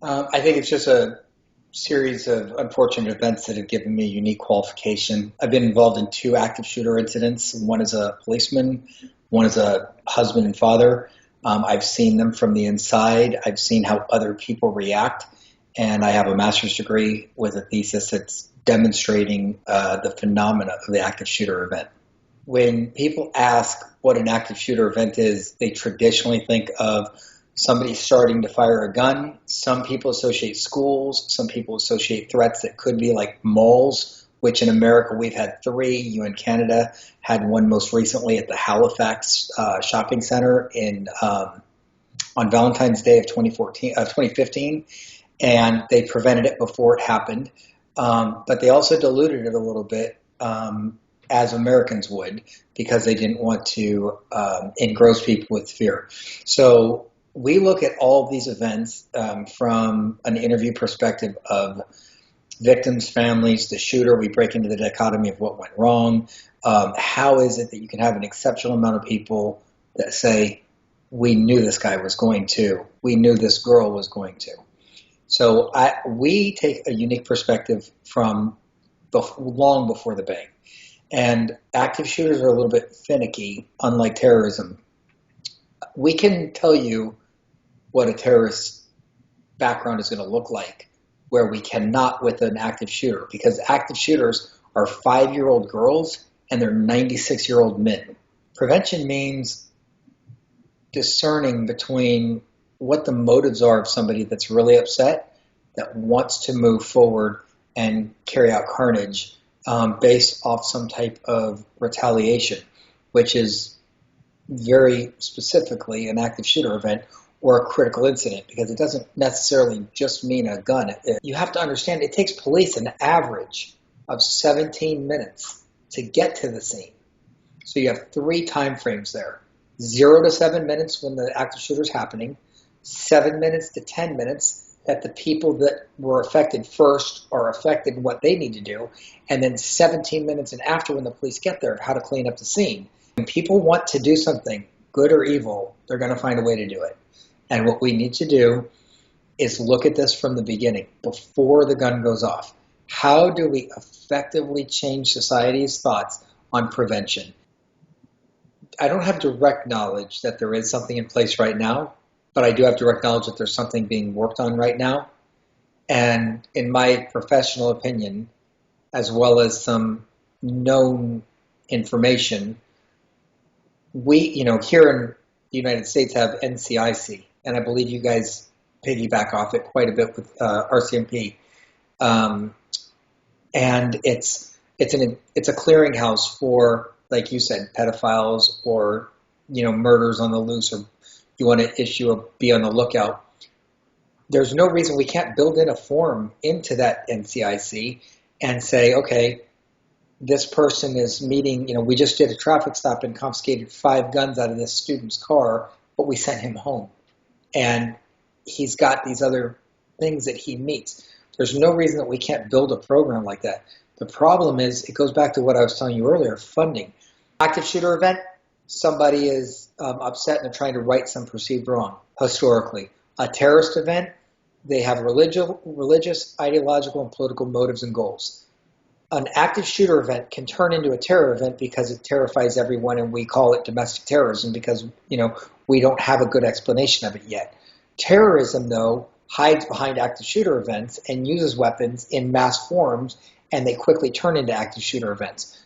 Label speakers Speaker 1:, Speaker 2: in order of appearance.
Speaker 1: I think it's just a series of unfortunate events that have given me a unique qualification. I've been involved in two active shooter incidents. One as a policeman, one as a husband and father. I've seen them from the inside. I've seen how other people react. And I have a master's degree with a thesis that's demonstrating the phenomena of the active shooter event. When people ask what an active shooter event is, they traditionally think of somebody starting to fire a gun. Some people associate schools. Some people associate threats that could be like malls, which in America we've had three. You in Canada had one most recently at the Halifax shopping center in on Valentine's Day of 2015, and they prevented it before it happened. But they also diluted it a little bit, as Americans would, because they didn't want to engross people with fear. So we look at all of these events from an interview perspective of victims, families, the shooter. We break into the dichotomy of what went wrong. How is it that you can have an exceptional amount of people that say, we knew this guy was going to, we knew this girl was going to. So we take a unique perspective from long before the bang. And active shooters are a little bit finicky, unlike terrorism. We can tell you what a terrorist background is going to look like, where we cannot with an active shooter, because active shooters are 5-year-old girls and they're 96-year-old men. Prevention means discerning between what the motives are of somebody that's really upset, that wants to move forward and carry out carnage based off some type of retaliation, which is very specifically an active shooter event or a critical incident, because it doesn't necessarily just mean a gun. You have to understand it takes police an average of 17 minutes to get to the scene. So you have three time frames there. 0 to 7 minutes when the active shooter is happening, 7 minutes to 10 minutes that the people that were affected first are affected what they need to do, and then 17 minutes and after when the police get there, how to clean up the scene. When people want to do something, good or evil, they're going to find a way to do it. And what we need to do is look at this from the beginning, before the gun goes off. How do we effectively change society's thoughts on prevention? I don't have direct knowledge that there is something in place right now, but I do have direct knowledge that there's something being worked on right now. And in my professional opinion, as well as some known information, we, here in the United States have NCIC, and I believe you guys piggyback off it quite a bit with RCMP. And it's a clearinghouse for, like you said, pedophiles or murders on the loose, or you want to be on the lookout. There's no reason we can't build in a form into that NCIC and say, okay, this person is meeting, we just did a traffic stop and confiscated 5 guns out of this student's car, but we sent him home. And he's got these other things that he meets. There's no reason that we can't build a program like that. The problem is, it goes back to what I was telling you earlier, funding. Active shooter event, somebody is upset and they're trying to right some perceived wrong, historically. A terrorist event, they have religious, ideological, and political motives and goals. An active shooter event can turn into a terror event because it terrifies everyone, and we call it domestic terrorism because, we don't have a good explanation of it yet. Terrorism, though, hides behind active shooter events and uses weapons in mass forms, and they quickly turn into active shooter events.